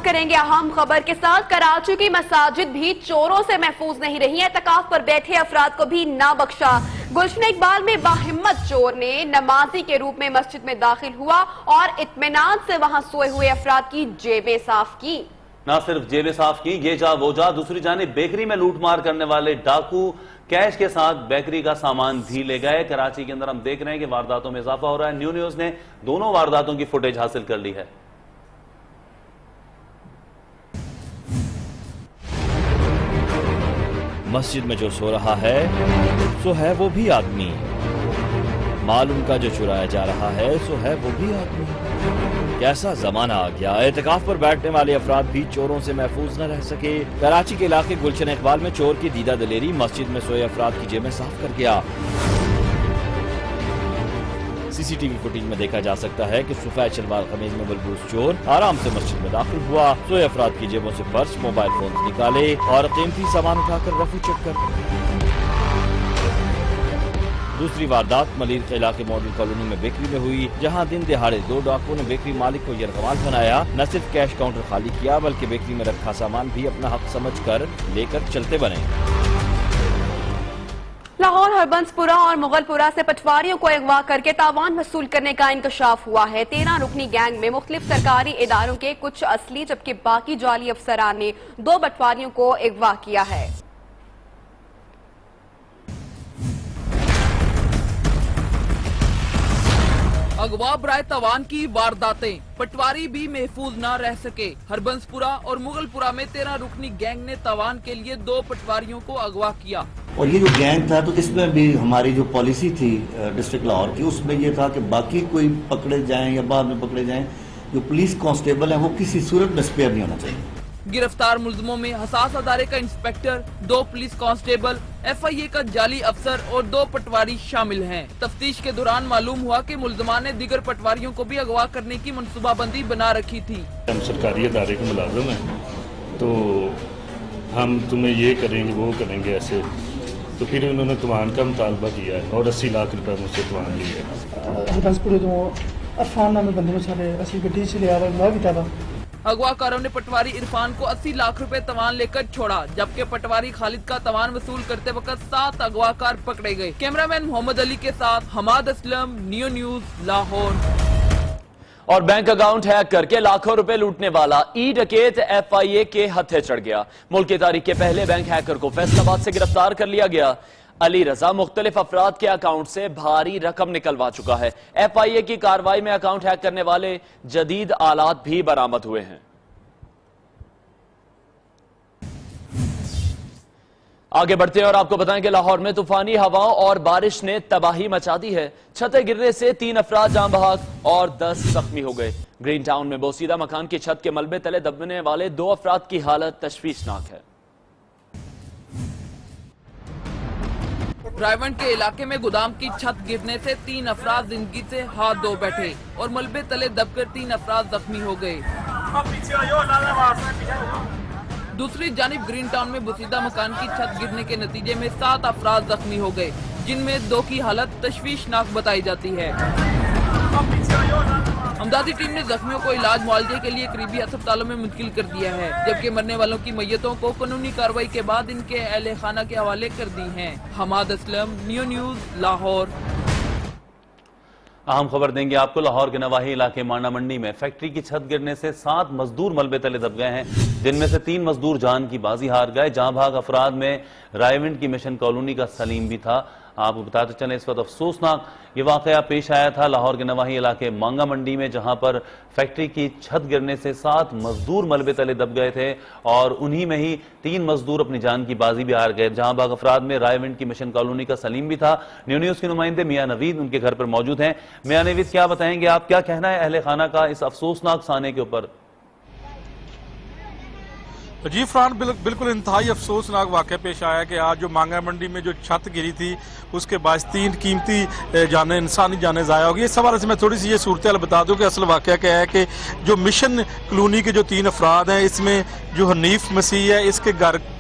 آغاز کریں گے اہم خبر کے ساتھ۔ کراچی کی مساجد بھی چوروں سے محفوظ نہیں رہی، اعتکاف پر بیٹھے افراد کو بھی نہ بخشا۔ گلشن اقبال میں باہمت چور نے نمازی کے روپ میں مسجد میں داخل ہوا اور اطمینان سے وہاں سوئے ہوئے افراد کی جیبیں صاف کی۔ نہ صرف جیبیں صاف کی، یہ جا وہ جا، دوسری جانب بیکری میں لوٹ مار کرنے والے ڈاکو کیش کے ساتھ بیکری کا سامان بھی لے گئے۔ کراچی کے اندر ہم دیکھ رہے ہیں کہ وارداتوں میں اضافہ ہو رہا ہے۔ نیوز نے دونوں وارداتوں کی فوٹیج حاصل کر لی ہے۔ مسجد میں جو سو رہا ہے سو ہے وہ بھی آدمی، مال ان کا جو چرایا جا رہا ہے سو ہے وہ بھی آدمی۔ کیسا زمانہ آ گیا، اعتکاف پر بیٹھنے والے افراد بھی چوروں سے محفوظ نہ رہ سکے۔ کراچی کے علاقے گلشن اقبال میں چور کی دیدہ دلیری مسجد میں سوئے افراد کی جیبیں صاف کر گیا۔ سی سی ٹی وی فوٹیج میں دیکھا جا سکتا ہے کہ سفید شلوار قمیض میں ملبوس چور آرام سے مسجد میں داخل ہوا، سوئے افراد کی جیبوں سے پرس، موبائل فونز نکالے اور قیمتی سامان اٹھا کر رفو چکر۔ دوسری واردات ملیر کے علاقے ماڈل کالونی میں بیکری میں ہوئی، جہاں دن دہاڑے دو ڈاکوؤں نے بیکری مالک کو یرغمال بنایا۔ نہ صرف کیش کاؤنٹر خالی کیا بلکہ بیکری میں رکھا سامان بھی اپنا حق سمجھ کر لے کر چلتے بنے۔ لاہور ہربنس پورہ اور مغل پورہ سے پٹواریوں کو اغوا کر کے تاوان وصول کرنے کا انکشاف ہوا ہے۔ 13 رکنی گینگ میں مختلف سرکاری اداروں کے کچھ اصلی جبکہ باقی جعلی افسران نے 2 پٹواریوں کو اغوا کیا ہے۔ اغوا برائے تاوان کی وارداتیں، پٹواری بھی محفوظ نہ رہ سکے۔ ہربنس پورہ اور مغل پورہ میں 13 رکنی گینگ نے تاوان کے لیے 2 پٹواریوں کو اغوا کیا۔ اور یہ جو گینگ تھا تو اس میں بھی ہماری جو پالیسی تھی ڈسٹرکٹ لاہور کی، اس میں یہ تھا کہ باقی کوئی پکڑے جائیں یا بعد میں پکڑے جائیں، جو پولیس کانسٹیبل ہیں وہ کسی صورت میں اسپیئر نہیں ہونا چاہیے۔ گرفتار ملزموں میں حساس ادارے کا انسپیکٹر، 2 پولیس کانسٹیبل، FIA کا جعلی افسر اور 2 پٹواری شامل ہیں۔ تفتیش کے دوران معلوم ہوا کہ ملزمان نے دیگر پٹواریوں کو بھی اغوا کرنے کی منصوبہ بندی بنا رکھی تھی۔ ہم سرکاری ادارے کے ملازم ہیں تو ہم تمہیں یہ کریں گے وہ کریں گے ایسے، تو پھر انہوں نے توان کا مطالبہ کیا ہے اور 80 لاکھ روپے مجھ سے توان لیا ہے۔ اغوا کاروں نے پٹواری عرفان کو 80 لاکھ روپے توان لے کر چھوڑا، جبکہ پٹواری خالد کا توان وصول کرتے وقت 7 اغوا کار پکڑے گئے۔ کیمرامین محمد علی کے ساتھ حماد اسلم، نیوز لاہور۔ اور بینک اکاؤنٹ ہیک کر کے لاکھوں روپے لوٹنے والا ای ڈکیت FIA کے ہتھے چڑھ گیا۔ ملک کی تاریخ کے پہلے بینک ہیکر کو فیصل آباد سے گرفتار کر لیا گیا۔ علی رضا مختلف افراد کے اکاؤنٹ سے بھاری رقم نکلوا چکا ہے۔ FIA کی کارروائی میں اکاؤنٹ ہیک کرنے والے جدید آلات بھی برآمد ہوئے ہیں۔ آگے بڑھتے ہیں اور آپ کو بتائیں کہ لاہور میں طوفانی ہواؤں اور بارش نے تباہی مچا دی ہے۔ چھتیں گرنے سے 3 افراد جاں بحق اور 10 زخمی ہو گئے۔ گرین ٹاؤن میں بوسیدہ مکان کی چھت کے ملبے تلے دبنے والے 2 افراد کی حالت تشویشناک ہے۔ رائیونڈ کے علاقے میں گودام کی چھت گرنے سے 3 افراد زندگی سے ہاتھ دھو بیٹھے اور ملبے تلے دب کر 3 افراد زخمی ہو گئے۔ دوسری جانب گرین ٹاؤن میں بوسیدہ مکان کی چھت گرنے کے نتیجے میں 7 افراد زخمی ہو گئے، جن میں 2 کی حالت تشویشناک بتائی جاتی ہے۔ امدادی ٹیم نے زخمیوں کو علاج معالجے کے لیے قریبی ہسپتالوں میں منتقل کر دیا ہے، جبکہ مرنے والوں کی میتوں کو قانونی کارروائی کے بعد ان کے اہل خانہ کے حوالے کر دی ہیں۔ حماد اسلم، نیوز لاہور۔ اہم خبر دیں گے آپ کو۔ لاہور کے نواحی علاقے مانڈا منڈی میں فیکٹری کی چھت گرنے سے 7 مزدور ملبے تلے دب گئے ہیں، جن میں سے 3 مزدور جان کی بازی ہار گئے۔ جاں بھاگ افراد میں رائیونڈ کی مشن کالونی کا سلیم بھی تھا۔ آپ کو بتاتے چلیں اس وقت افسوسناک یہ واقعہ پیش آیا تھا لاہور کے نواحی علاقے مانگا منڈی میں، جہاں پر فیکٹری کی چھت گرنے سے 7 مزدور ملبے تلے دب گئے تھے اور انہی میں ہی 3 مزدور اپنی جان کی بازی بھی ہار گئے۔ جہاں باغ افراد میں رائیونڈ کی مشن کالونی کا سلیم بھی تھا۔ نیوز کے نمائندے میاں نوید ان کے گھر پر موجود ہیں۔ میاں نوید، کیا بتائیں گے آپ، کیا کہنا ہے اہل خانہ کا اس افسوسناک سانے کے اوپر؟ جی فرحان، بالکل انتہائی افسوسناک واقعہ پیش آیا کہ آج جو مانگا منڈی میں جو چھت گری تھی اس کے باعث 3 قیمتی جانیں، انسانی جانیں ضائع ہو گئی۔ اس حوالے سے میں تھوڑی سی یہ صورتحال بتا دوں کہ اصل واقعہ کیا ہے کہ جو مشن کالونی کے جو 3 افراد ہیں، اس میں جو حنیف مسیح ہے، اس کے گھر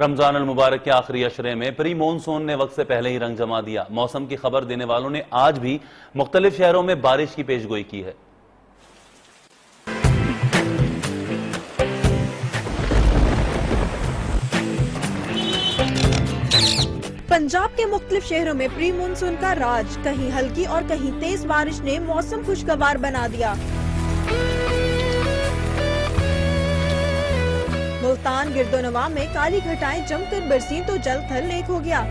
رمضان المبارک کے آخری اشرے میں پری مونسون نے وقت سے پہلے ہی رنگ جما دیا. موسم کی خبر دینے والوں نے آج بھی مختلف شہروں میں بارش کی پیشگوئی کی ہے. پنجاب کے مختلف شہروں میں پری مونسون کا راج، کہیں ہلکی اور کہیں تیز بارش نے موسم خوشگوار بنا دیا. ملتان گرد و نواح میں کالی گھٹائیں جم کر برسیں تو جل تھل لیک ہو گیا.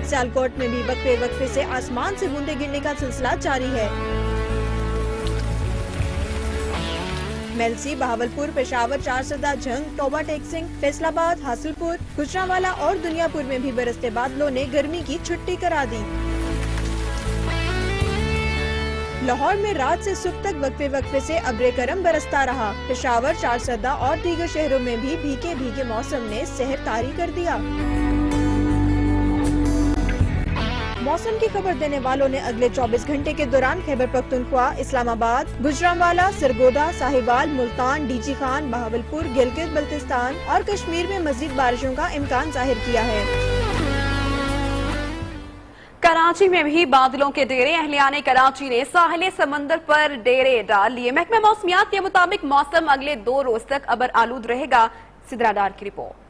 سیالکوٹ میں بھی وقفے وقفے سے آسمان سے بوندیں گرنے کا سلسلہ جاری ہے. میلسی، بہاولپور، پشاور، چارسدہ، جھنگ، توبہ ٹیک سنگھ، فیصل آباد، حاصل پور، گجرانوالہ اور دنیا پور میں بھی برستے بادلوں نے گرمی کی چھٹی کرا دی. لاہور میں رات سے صبح تک وقفے وقفے سے ابر کرم برستا رہا. پشاور، چارسدہ اور دیگر شہروں میں بھی بھیگے بھیگے موسم نے سحر طاری کر دیا. موسم کی خبر دینے والوں نے اگلے 24 گھنٹے کے دوران خیبر پختونخوا، اسلام آباد، گجرانوالہ، سرگودا، ساہیوال، ملتان، ڈی جی خان، بہاولپور، گلگت بلتستان اور کشمیر میں مزید بارشوں کا امکان ظاہر کیا ہے. کراچی میں بھی بادلوں کے ڈیرے. اہلیان کراچی نے ساحل سمندر پر ڈیرے ڈال لیے. محکمہ موسمیات کے مطابق موسم اگلے 2 روز تک ابر آلود رہے گا. سدرا ڈار کی رپورٹ.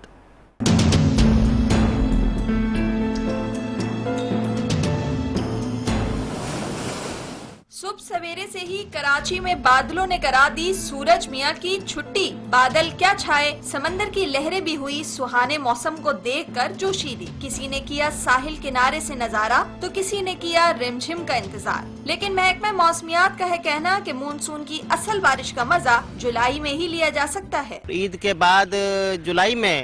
صبح سویرے سے ہی کراچی میں بادلوں نے کرا دی سورج میاں کی چھٹی. بادل کیا چھائے، سمندر کی لہریں بھی ہوئی سہانے موسم کو دیکھ کر جوشیلی. کسی نے کیا ساحل کنارے سے نظارہ تو کسی نے کیا رمجھم کا انتظار. لیکن محکمہ موسمیات کا ہے کہنا کہ مونسون کی اصل بارش کا مزہ جولائی میں ہی لیا جا سکتا ہے. عید کے بعد جولائی میں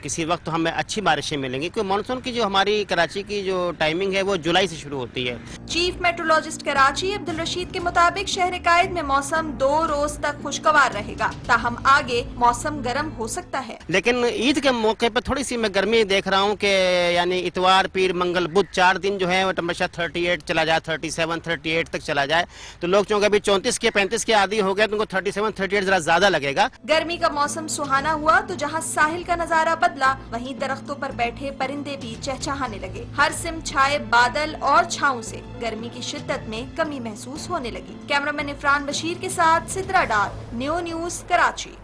کسی وقت ہمیں اچھی بارشیں ملیں گی، کیونکہ مانسون کی جو ہماری کراچی کی جو ٹائمنگ ہے وہ جولائی سے شروع ہوتی ہے. چیف میٹرولوجسٹ کراچی عبدالرشید کے مطابق شہر قائد میں موسم 2 روز تک خوشگوار رہے گا، تاہم آگے موسم گرم ہو سکتا ہے. لیکن عید کے موقع پہ تھوڑی سی میں گرمی دیکھ رہا ہوں کہ یعنی اتوار، پیر، منگل، بدھ 4 دن جو ہے وہ ٹمپریچر 38 چلا جائے، 37، 38 تک چلا جائے. تو لوگ چونکہ ابھی 34 کے 35 کے عادی ہو گئے تو ان کو 37، 38 ذرا زیادہ لگے گا. گرمی کا موسم سہانا ہوا تو جہاں ساحل کا نظارہ بدلا وہیں درختوں پر بیٹھے پرندے بھی چہچہانے لگے. ہر سمت چھائے بادل اور چھاؤں سے گرمی کی شدت میں کمی محسوس ہونے لگی. کیمرامین عفران بشیر کے ساتھ سدرا ڈار، نیو نیوز، کراچی.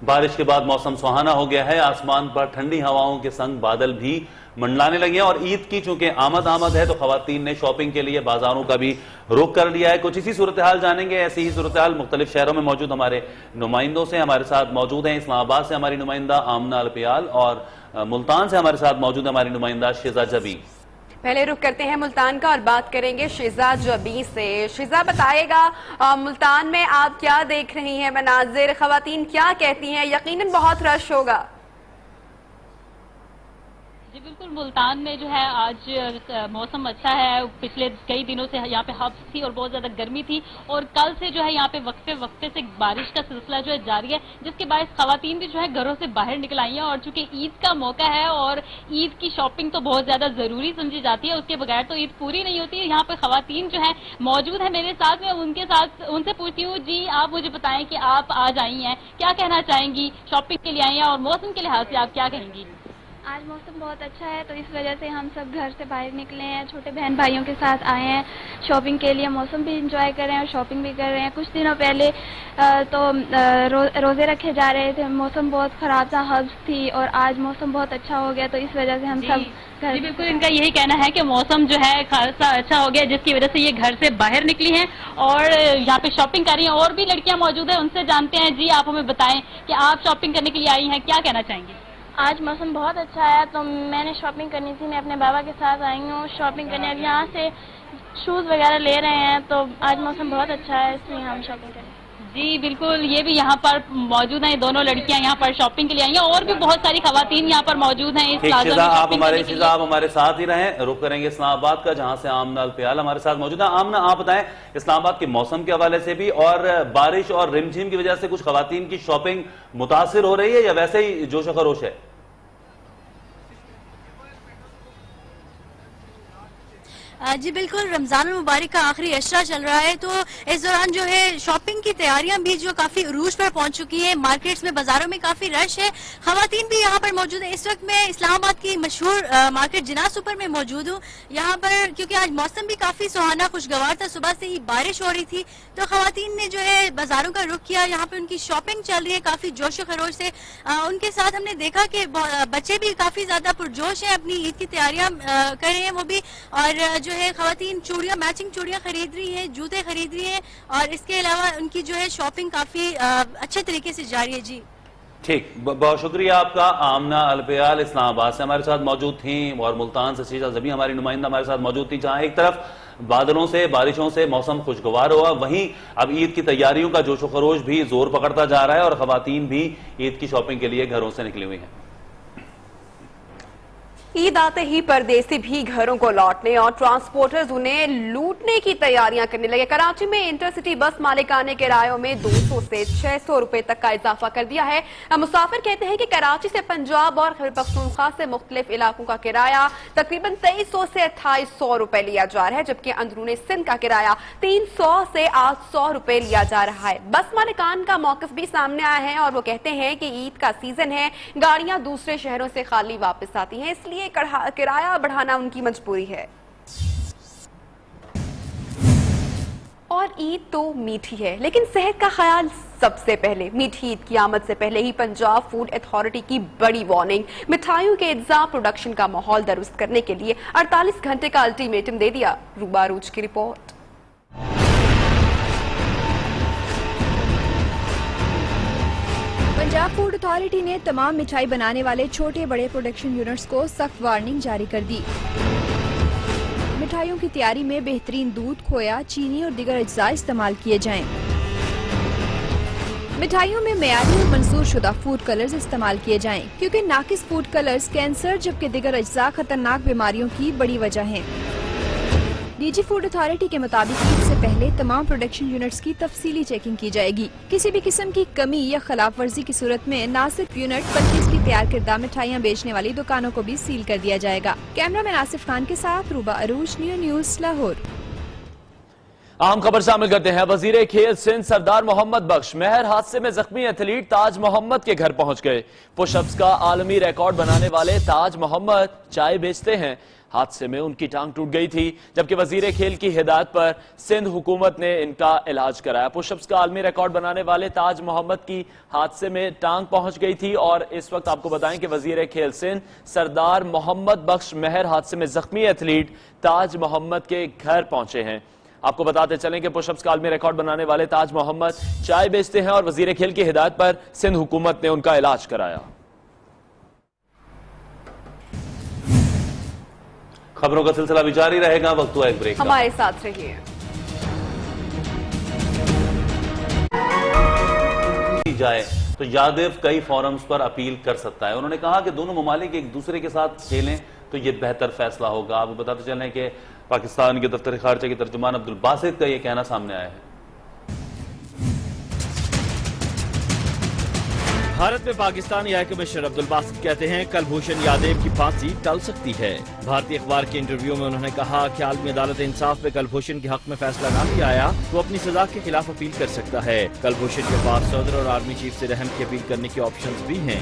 بارش کے بعد موسم سہانا ہو گیا ہے. آسمان پر ٹھنڈی ہواؤں کے سنگ بادل بھی منڈلانے لگے ہیں اور عید کی چونکہ آمد ہے تو خواتین نے شاپنگ کے لیے بازاروں کا بھی رخ کر لیا ہے. کچھ اسی صورتحال جانیں گے. ایسی ہی صورتحال مختلف شہروں میں موجود ہمارے نمائندوں سے. ہمارے ساتھ موجود ہیں اسلام آباد سے ہماری نمائندہ آمنہ الپیال اور ملتان سے ہمارے ساتھ موجود ہے ہماری نمائندہ شیزا جبی. پہلے رخ کرتے ہیں ملتان کا اور بات کریں گے شیزا جبی سے. شیزا بتائے گا ملتان میں آپ کیا دیکھ رہی ہیں مناظر، خواتین کیا کہتی ہیں؟ یقیناً بہت رش ہوگا. جی بالکل، ملتان میں جو ہے آج موسم اچھا ہے. پچھلے کئی دنوں سے یہاں پہ حبس تھی اور بہت زیادہ گرمی تھی اور کل سے جو ہے یہاں پہ وقفے وقفے سے بارش کا سلسلہ جو ہے جاری ہے، جس کے باعث خواتین بھی جو ہے گھروں سے باہر نکل آئی ہیں. اور چونکہ عید کا موقع ہے اور عید کی شاپنگ تو بہت زیادہ ضروری سمجھی جاتی ہے، اس کے بغیر تو عید پوری نہیں ہوتی. یہاں پہ خواتین جو ہے موجود ہیں میرے ساتھ، میں ان سے پوچھتی ہوں. جی آپ مجھے بتائیں کہ آپ آج آئی ہیں، کیا کہنا چاہیں گی؟ شاپنگ کے لیے آئی ہیں اور موسم کے لحاظ سے آپ کیا کہیں گی؟ آج موسم بہت اچھا ہے تو اس وجہ سے ہم سب گھر سے باہر نکلے ہیں، چھوٹے بہن بھائیوں کے ساتھ آئے ہیں شاپنگ کے لیے. موسم بھی انجوائے کر رہے ہیں اور شاپنگ بھی کر رہے ہیں. کچھ دنوں پہلے تو روزے رکھے جا رہے تھے، موسم بہت خراب تھا، حبس تھی، اور آج موسم بہت اچھا ہو گیا تو اس وجہ سے ہم سب جی بالکل، ان کا یہی کہنا ہے کہ موسم جو ہے خاصا اچھا ہو گیا جس کی وجہ سے یہ گھر سے باہر نکلی ہیں اور یہاں پہ شاپنگ کر رہی ہیں. اور بھی لڑکیاں موجود ہیں، ان سے جانتے ہیں. جی آپ ہمیں بتائیں کہ آپ شاپنگ کرنے کے لیے آئی ہیں، کیا کہنا چاہیں گی؟ آج موسم بہت اچھا ہے تو میں نے شاپنگ کرنی تھی، میں اپنے بابا کے ساتھ آئی ہوں شاپنگ کرنے. یہاں سے شوز وغیرہ لے رہے ہیں تو آج موسم بہت اچھا ہے اس لیے ہم شاپنگ کریں. جی بالکل، یہ بھی یہاں پر موجود ہیں، دونوں لڑکیاں یہاں پر شاپنگ کے لیے آئی ہیں اور بھی بہت ساری خواتین یہاں پر موجود ہیں اس پلازا میں شاپنگ کرنے کے لیے. آپ ہمارے ساتھ ہی رہیں. رخ کریں گے اسلام آباد کا جہاں سے آمنہ الپیال ہمارے ساتھ موجود ہے. آمنہ آپ بتائیں اسلام آباد کے موسم کے حوالے سے بھی اور بارش اور رمجھم کی وجہ سے کچھ خواتین کی شاپنگ متاثر ہو رہی ہے یا ویسے ہی جوش و خروش ہے؟ جی بالکل، رمضان المبارک کا آخری اشرا چل رہا ہے، تو اس دوران جو ہے شاپنگ کی تیاریاں بھی جو کافی عروج پر پہنچ چکی ہیں. مارکیٹس میں، بازاروں میں کافی رش ہے. خواتین بھی یہاں پر موجود ہیں. اس وقت میں اسلام آباد کی مشہور مارکیٹ جناح سپر میں موجود ہوں. یہاں پر کیونکہ آج موسم بھی کافی سہانا خوشگوار تھا، صبح سے ہی بارش ہو رہی تھی، تو خواتین نے جو ہے بازاروں کا رخ کیا. یہاں پہ ان کی شاپنگ چل رہی ہے کافی جوش و خروش سے. ان کے ساتھ ہم نے دیکھا کہ بچے بھی کافی زیادہ پرجوش ہیں، اپنی عید کی تیاریاں کر رہے ہیں وہ بھی. اور جو ہے خواتین چوڑیاں، میچنگ چوڑیاں خرید رہی ہیں، جوتے خرید رہی ہیں، اور اس کے علاوہ ان کی جو ہے شاپنگ کافی اچھے طریقے سے جاری ہے. جی ٹھیک، بہت شکریہ آپ کا. آمنہ الپیال اسلام آباد سے ہمارے ساتھ موجود تھیں، اور ملتان سے شیشہ زبی ہماری نمائندہ ہمارے ساتھ موجود تھی. جہاں ایک طرف بادلوں سے، بارشوں سے موسم خوشگوار ہوا، وہیں اب عید کی تیاریوں کا جوش و خروش بھی زور پکڑتا جا رہا ہے، اور خواتین بھی عید کی شاپنگ کے لیے گھروں سے نکلی ہوئی ہیں. عید آتے ہی پردیسی بھی گھروں کو لوٹنے اور ٹرانسپورٹرز انہیں لوٹنے کی تیاریاں کرنے لگے. کراچی میں انٹرسٹی بس مالکانے کرایوں میں 200 سے 600 روپے تک کا اضافہ کر دیا ہے. مسافر کہتے ہیں کہ کراچی سے پنجاب اور خیبر پختونخوا سے مختلف علاقوں کا کرایہ تقریباً 2300 سے 2800 روپے لیا جا رہا ہے، جبکہ اندرون سندھ کا کرایہ 300 سے 800 روپے لیا جا رہا ہے. بس مالکان کا موقف بھی سامنے آیا ہے، اور وہ کہتے ہیں کہ عید کا سیزن ہے، گاڑیاں دوسرے شہروں سے خالی واپس آتی ہیں، اس لیے کرایہ بڑھانا ان کی مجبوری ہے. اور عید تو میٹھی ہے، لیکن صحت کا خیال سب سے پہلے. میٹھی عید کی آمد سے پہلے ہی پنجاب فوڈ اتھارٹی کی بڑی وارننگ. مٹھائیوں کے اجزاء پروڈکشن کا ماحول درست کرنے کے لیے 48 گھنٹے کا الٹیمیٹم دے دیا. روبا عروج کی رپورٹ. پنجاب فوڈ اتھارٹی نے تمام مٹھائی بنانے والے چھوٹے بڑے پروڈکشن یونٹس کو سخت وارننگ جاری کر دی. مٹھائیوں کی تیاری میں بہترین دودھ، کھویا، چینی اور دیگر اجزاء استعمال کیے جائیں. مٹھائیوں میں معیاری اور منظور شدہ فوڈ کلرز استعمال کیے جائیں، کیونکہ ناقص فوڈ کلرز کینسر جبکہ دیگر اجزاء خطرناک بیماریوں کی بڑی وجہ ہیں. ڈی جی فوڈ اتھارٹی کے مطابق عید سے پہلے تمام پروڈکشن یونٹس کی تفصیلی چیکنگ کی جائے گی. کسی بھی قسم کی کمی یا خلاف ورزی کی صورت میں نہ صرف یونٹ بلکہ اس کی تیار کردہ مٹھائیاں بیچنے والی دکانوں کو بھی سیل کر دیا جائے گا. کیمرہ مین آصف خان کے ساتھ روبا عروج، نیوز لاہور. اہم خبر شامل کرتے ہیں. وزیر کھیل سندھ سردار محمد بخش مہر حادثے میں زخمی ایتھلیٹ تاج محمد کے گھر پہنچ گئے. پش اپس کا عالمی ریکارڈ بنانے والے تاج محمد چائے بیچتے ہیں. حادثے میں ان کی ٹانگ ٹوٹ گئی تھی، جبکہ وزیر کھیل کی ہدایت پر سندھ حکومت نے ان کا علاج کرایا. پش اپس کا عالمی ریکارڈ بنانے والے تاج محمد کی حادثے میں ٹانگ پہنچ گئی تھی، اور اس وقت آپ کو بتائیں کہ وزیر کھیل سندھ سردار محمد بخش مہر حادثے میں زخمی ایتھلیٹ تاج محمد کے گھر پہنچے ہیں. آپ کو بتاتے چلیں کہ پش اپس کا عالمی ریکارڈ بنانے والے تاج محمد چائے بیچتے ہیں، اور وزیر کھیل کی ہدایت پر سندھ حکومت نے ان کا علاج کرایا. خبروں کا سلسلہ بھی جاری رہے گا، وقت ہوا ایک بریک کا. ہمارے ساتھ رہیے. جائے تو یادیو کئی فورمز پر اپیل کر سکتا ہے. انہوں نے کہا کہ دونوں ممالک ایک دوسرے کے ساتھ کھیلیں تو یہ بہتر فیصلہ ہوگا. آپ کو بتاتے چلیں کہ پاکستان کے دفتر خارجہ کے ترجمان عبدالباسط کا یہ کہنا سامنے آیا ہے. بھارت میں پاکستانی ہائی کمشنر عبدالباسط کہتے ہیں کلبھوشن یادیو کی پھانسی ٹل سکتی ہے. بھارتی اخبار کے انٹرویو میں انہوں نے کہا کہ عالمی عدالت انصاف میں کلبھوشن کے حق میں فیصلہ نہ کیا آیا تو اپنی سزا کے خلاف اپیل کر سکتا ہے. کلبھوشن کے پاس صدر اور آرمی چیف سے رحم کی اپیل کرنے کے آپشنز بھی ہیں.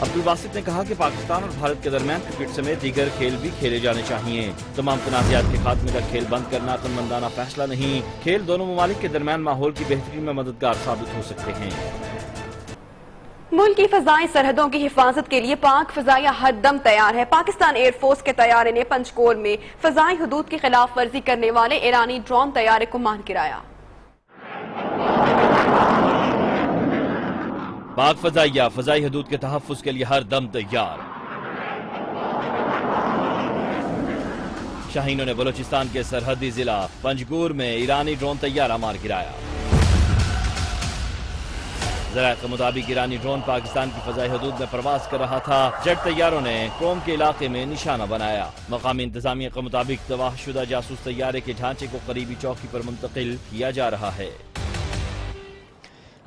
عبدالباسط نے کہا کہ پاکستان اور بھارت کے درمیان کرکٹ سمیت دیگر کھیل بھی کھیلے جانے چاہیے. تمام تنازعات کے خاتمے کا کھیل بند کرنا عقلمندانہ فیصلہ نہیں. کھیل دونوں ممالک کے درمیان ماحول کی بہتری میں مددگار ثابت ہو سکتے ہیں. ملک کی فضائی سرحدوں کی حفاظت کے لیے پاک فضائیہ ہر دم تیار ہے. پاکستان ایئر فورس کے طیارے نے پنچکول میں فضائی حدود کی خلاف ورزی کرنے والے ایرانی ڈرون طیارے کو مان گرایا. پاک فضائیہ فضائی حدود کے تحفظ کے لیے ہر دم تیار. شاہینوں نے بلوچستان کے سرحدی ضلع پنجگور میں ایرانی ڈرون طیارہ مار گرایا. ذرائع کے مطابق ایرانی ڈرون پاکستان کی فضائی حدود میں پرواز کر رہا تھا. جیٹ طیاروں نے قوم کے علاقے میں نشانہ بنایا. مقامی انتظامیہ کے مطابق تباہ شدہ جاسوس طیارے کے ڈھانچے کو قریبی چوکی پر منتقل کیا جا رہا ہے.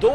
2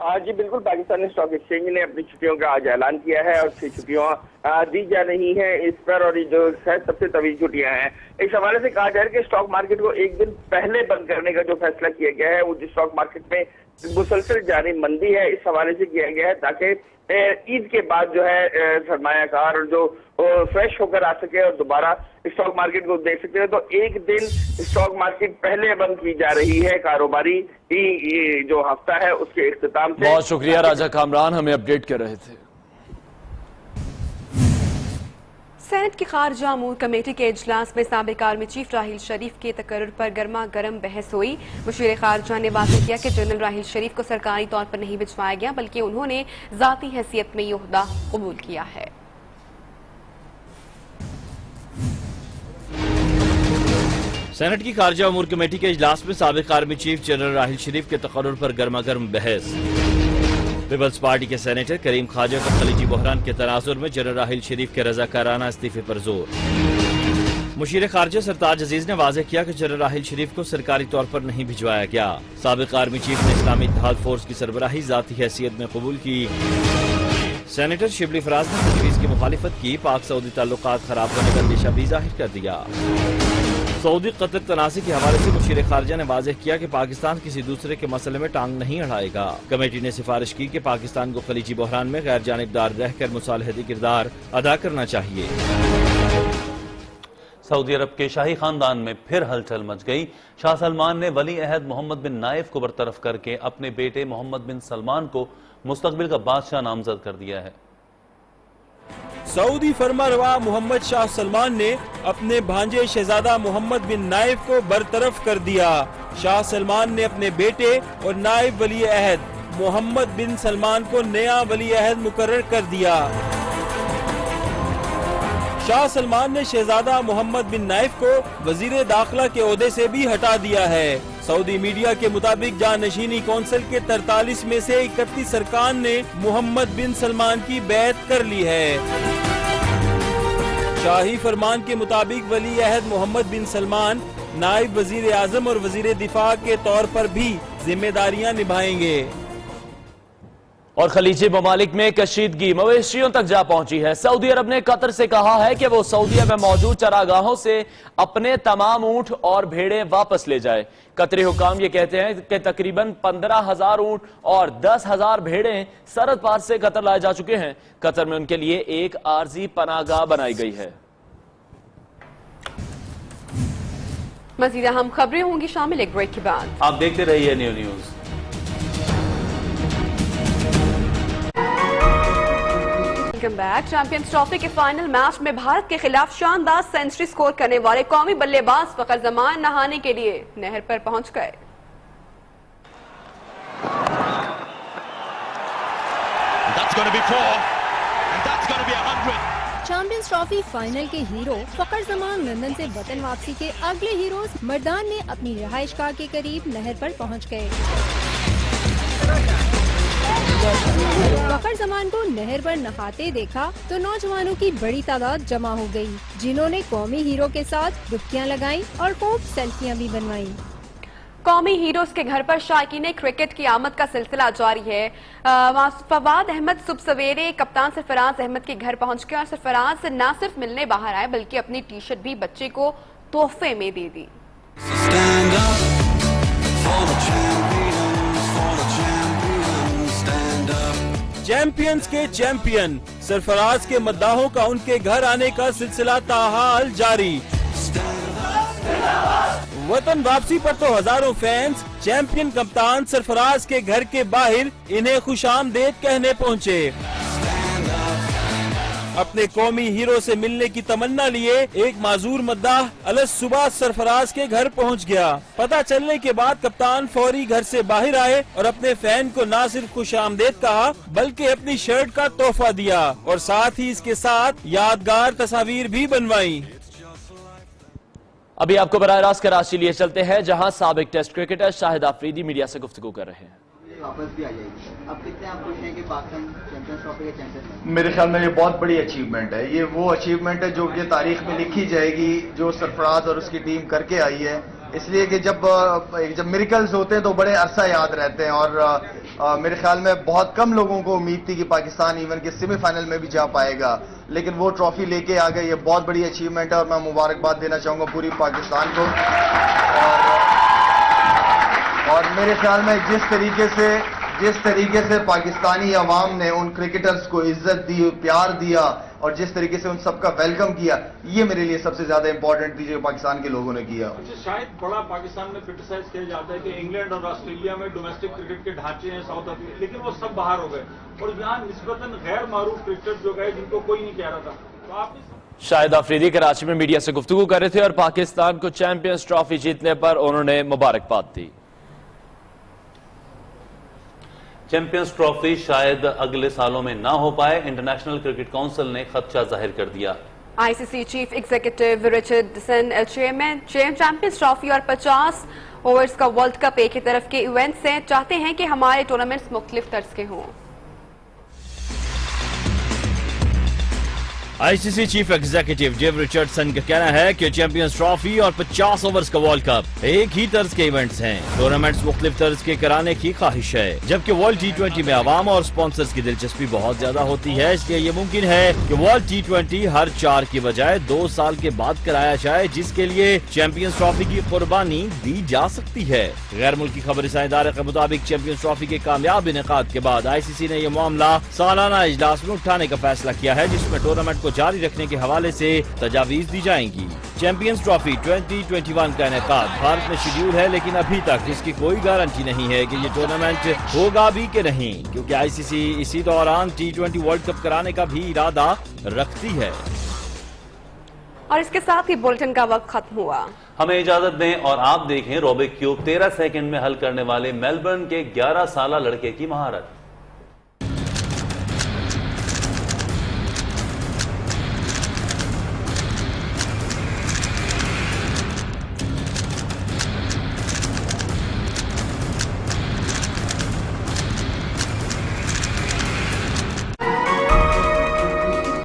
جی بالکل، پاکستانی اسٹاک ایکسچینج نے اپنی چھٹیوں کا آج اعلان کیا ہے اور 6 چھٹیاں دی جا رہی ہیں اس پر، اور یہ جو شاید سب سے طویل چھٹیاں ہیں۔ اس حوالے سے کہا جا رہا ہے کہ اسٹاک مارکیٹ کو ایک دن پہلے بند کرنے کا جو فیصلہ کیا گیا ہے وہ اسٹاک مارکیٹ میں مسلسل جاری مندی ہے اس حوالے سے کیا گیا ہے تاکہ عید کے بعد جو ہے سرمایہ کار اور جو فریش ہو کر آ سکے اور دوبارہ اسٹاک مارکیٹ کو دیکھ سکتے ہیں۔ تو ایک دن اسٹاک مارکیٹ پہلے بند کی جا رہی ہے کاروباری یہ جو ہفتہ ہے اس کے اختتام سے۔ بہت شکریہ راجہ کامران، ہمیں اپڈیٹ کر رہے تھے۔ سینٹ کی خارجہ امور کمیٹی کے اجلاس میں سابق آرمی چیف راحیل شریف کے تقرر پر گرما گرم بحث ہوئی۔ مشیر خارجہ نے واضح کیا کہ جنرل راحیل شریف کو سرکاری طور پر نہیں بھجوایا گیا بلکہ انہوں نے ذاتی حیثیت میں یہ عہدہ قبول کیا ہے۔ سینٹ کی خارجہ امور کمیٹی کے اجلاس میں سابق army chief general Raheel Sharif کے تقرر پر گرما گرم بحث۔ پیپلز پارٹی کے سینیٹر کریم خواجہ کا خلیجی بحران کے تناظر میں جنرل راحیل شریف کے رضاکارانہ استعفے پر زور۔ مشیر خارجہ سرتاج عزیز نے واضح کیا کہ جنرل راحیل شریف کو سرکاری طور پر نہیں بھجوایا گیا۔ سابق آرمی چیف نے اسلامی اتحاد فورس کی سربراہی ذاتی حیثیت میں قبول کی۔ سینیٹر شبلی فراز نے تجویز کی مخالفت کی، پاک سعودی تعلقات خراب ہونے کا اندیشہ بھی ظاہر کر دیا۔ سعودی قطر تنازع کے حوالے سے مشیر خارجہ نے واضح کیا کہ پاکستان کسی دوسرے کے مسئلے میں ٹانگ نہیں اڑائے گا۔ کمیٹی نے سفارش کی کہ پاکستان کو خلیجی بحران میں غیر جانبدار رہ کر مصالحتی کردار ادا کرنا چاہیے۔ سعودی عرب کے شاہی خاندان میں پھر ہلچل مچ گئی۔ شاہ سلمان نے ولی عہد محمد بن نائف کو برطرف کر کے اپنے بیٹے محمد بن سلمان کو مستقبل کا بادشاہ نامزد کر دیا ہے۔ سعودی فرمانروا محمد شاہ سلمان نے اپنے بھانجے شہزادہ محمد بن نائف کو برطرف کر دیا۔ شاہ سلمان نے اپنے بیٹے اور نائب ولی عہد محمد بن سلمان کو نیا ولی عہد مقرر کر دیا۔ شاہ سلمان نے شہزادہ محمد بن نائف کو وزیر داخلہ کے عہدے سے بھی ہٹا دیا ہے۔ سعودی میڈیا کے مطابق جانشینی کونسل کے 43 میں سے 31 ارکان نے محمد بن سلمان کی بیعت کر لی ہے۔ شاہی فرمان کے مطابق ولی عہد محمد بن سلمان نائب وزیر اعظم اور وزیر دفاع کے طور پر بھی ذمہ داریاں نبھائیں گے۔ اور خلیجی ممالک میں کشیدگی مویشیوں تک جا پہنچی ہے۔ سعودی عرب نے قطر سے کہا ہے کہ وہ سعودیہ میں موجود چراگاہوں سے اپنے تمام اونٹ اور بھیڑیں واپس لے جائے۔ قطری حکام یہ کہتے ہیں کہ تقریباً 15,000 اونٹ اور 10,000 بھیڑیں سرحد پار سے قطر لائے جا چکے ہیں۔ قطر میں ان کے لیے ایک عارضی پناہ گاہ بنائی گئی ہے۔ مزید اہم خبریں ہوں گی شامل ایک بریک کے بعد۔ آپ دیکھتے رہیے new news. Welcome back. Champions trophy کے فائنل میچ میں بھارت کے خلاف شاندار سینچری سکور کرنے والے قومی بلے باز فخر زمان نہانے کے لیے نہر پر پہنچ گئے۔ چیمپئنز ٹرافی فائنل کے ہیرو فخر زمان لندن سے وطن واپسی کے اگلے ہیروز مردان نے اپنی رہائش گاہ کے قریب نہر پر پہنچ گئے۔ فخر زمان کو نہر پر نہاتے دیکھا تو نوجوانوں کی بڑی تعداد جمع ہو گئی، جنہوں نے قومی ہیرو کے ساتھ ڈبکیاں لگائیں اور خوب سیلفیاں بھی بنوائیں۔ قومی ہیروز کے گھر پر شائقین کرکٹ کی آمد کا سلسلہ جاری ہے۔ فواد احمد صبح سویرے کپتان سرفراز احمد کے گھر پہنچ گئے اور سرفراز نہ صرف ملنے باہر آئے بلکہ اپنی ٹی شرٹ بھی بچے کو تحفے میں دے دی۔ چیمپئنز کے چیمپئن سرفراز کے مداحوں کا ان کے گھر آنے کا سلسلہ تاحال جاری۔ وطن واپسی پر تو ہزاروں فینس چیمپئن کپتان سرفراز کے گھر کے باہر انہیں خوش آمدید کہنے پہنچے۔ اپنے قومی ہیرو سے ملنے کی تمنا لیے ایک معذور مداح الگ صبح سرفراز کے گھر پہنچ گیا۔ پتہ چلنے کے بعد کپتان فوری گھر سے باہر آئے اور اپنے فین کو نہ صرف خوش آمدید کہا بلکہ اپنی شرٹ کا تحفہ دیا اور ساتھ ہی اس کے ساتھ یادگار تصاویر بھی بنوائیں۔ ابھی آپ کو براہ راست کراچی لیے چلتے ہیں جہاں سابق ٹیسٹ کرکٹر شاہد آفریدی میڈیا سے گفتگو کر رہے ہیں۔ میرے خیال میں یہ بہت بڑی اچیومنٹ ہے، یہ وہ اچیومنٹ ہے جو کہ تاریخ میں لکھی جائے گی جو سرفراز اور اس کی ٹیم کر کے آئی ہے، اس لیے کہ جب میریکلز ہوتے ہیں تو بڑے عرصہ یاد رہتے ہیں اور میرے خیال میں بہت کم لوگوں کو امید تھی کہ پاکستان ایون کے سیمی فائنل میں بھی جا پائے گا، لیکن وہ ٹرافی لے کے آ گئے. یہ بہت بڑی اچیومنٹ ہے اور میں مبارکباد دینا چاہوں گا پوری پاکستان کو. اور میرے خیال میں جس طریقے سے پاکستانی عوام نے ان کرکٹرز کو عزت دی، پیار دیا اور جس طریقے سے ان سب کا ویلکم کیا، یہ میرے لیے سب سے زیادہ امپورٹنٹ تھی جو پاکستان کے لوگوں نے کیا. شاید بڑا پاکستان میں کرٹیسائز کیا جاتا ہے کہ انگلینڈ اور آسٹریلیا میں ڈومیسٹک کرکٹ کے ڈھانچے ہیں، ساؤتھ افریقہ، لیکن وہ سب باہر ہو گئے اور یہاں نسبتاً غیر معروف کرکٹر جو گئے جن کو کوئی نہیں کہہ رہا تھا. تو آپ شاہد آفریدی کراچی میں میڈیا سے گفتگو کر رہے تھے اور پاکستان کو چیمپئنز ٹرافی جیتنے پر انہوں نے مبارکباد دی. چیمپئنز ٹرافی شاید اگلے سالوں میں نہ ہو پائے، انٹرنیشنل کرکٹ کونسل نے خدشہ ظاہر کر دیا. ICC chief executive Richardson chairman champions trophy اور 50 اوورز کا ورلڈ کپ ایک ہی طرف کے ایونٹس ہیں، چاہتے ہیں کہ ہمارے ٹورنامنٹس مختلف طرز کے ہوں. ICC chief executive Jeff Richardson کا کہنا ہے کہ چیمپئنز ٹرافی اور 50 اوورز کا ورلڈ کپ ایک ہی طرز کے ایونٹس ہیں، ٹورنامنٹس مختلف طرز کے کرانے کی خواہش ہے، جبکہ ورلڈ T20 میں عوام اور سپانسرز کی دلچسپی بہت زیادہ ہوتی ہے، اس لیے یہ ممکن ہے کہ ورلڈ T20 ہر 4 کی بجائے 2 سال کے بعد کرایا جائے، جس کے لیے چیمپئنز ٹرافی کی قربانی دی جا سکتی ہے. غیر ملکی خبر رساں ادارے کے مطابق چیمپئنز ٹرافی کے کامیاب انعقاد کے بعد ICC نے یہ معاملہ سالانہ اجلاس میں اٹھانے کا فیصلہ کیا ہے، جس میں ٹورنامنٹ کو جاری رکھنے کے حوالے سے تجاویز دی جائیں گی. چیمپئنز ٹرافی 2021 کا انعقاد بھارت میں شیڈیول ہے، لیکن ابھی تک اس کی کوئی گارنٹی نہیں ہے کہ یہ ٹورنامنٹ ہوگا بھی کہ نہیں، کیونکہ ICC اسی دوران T20 ورلڈ کپ کرانے کا بھی ارادہ رکھتی ہے. اور اس کے ساتھ ہی بولٹن کا وقت ختم ہوا. ہمیں اجازت دیں اور آپ دیکھیں روبک کیوب 13 سیکنڈ میں حل کرنے والے میلبرن کے 11 سالہ لڑکے کی مہارت.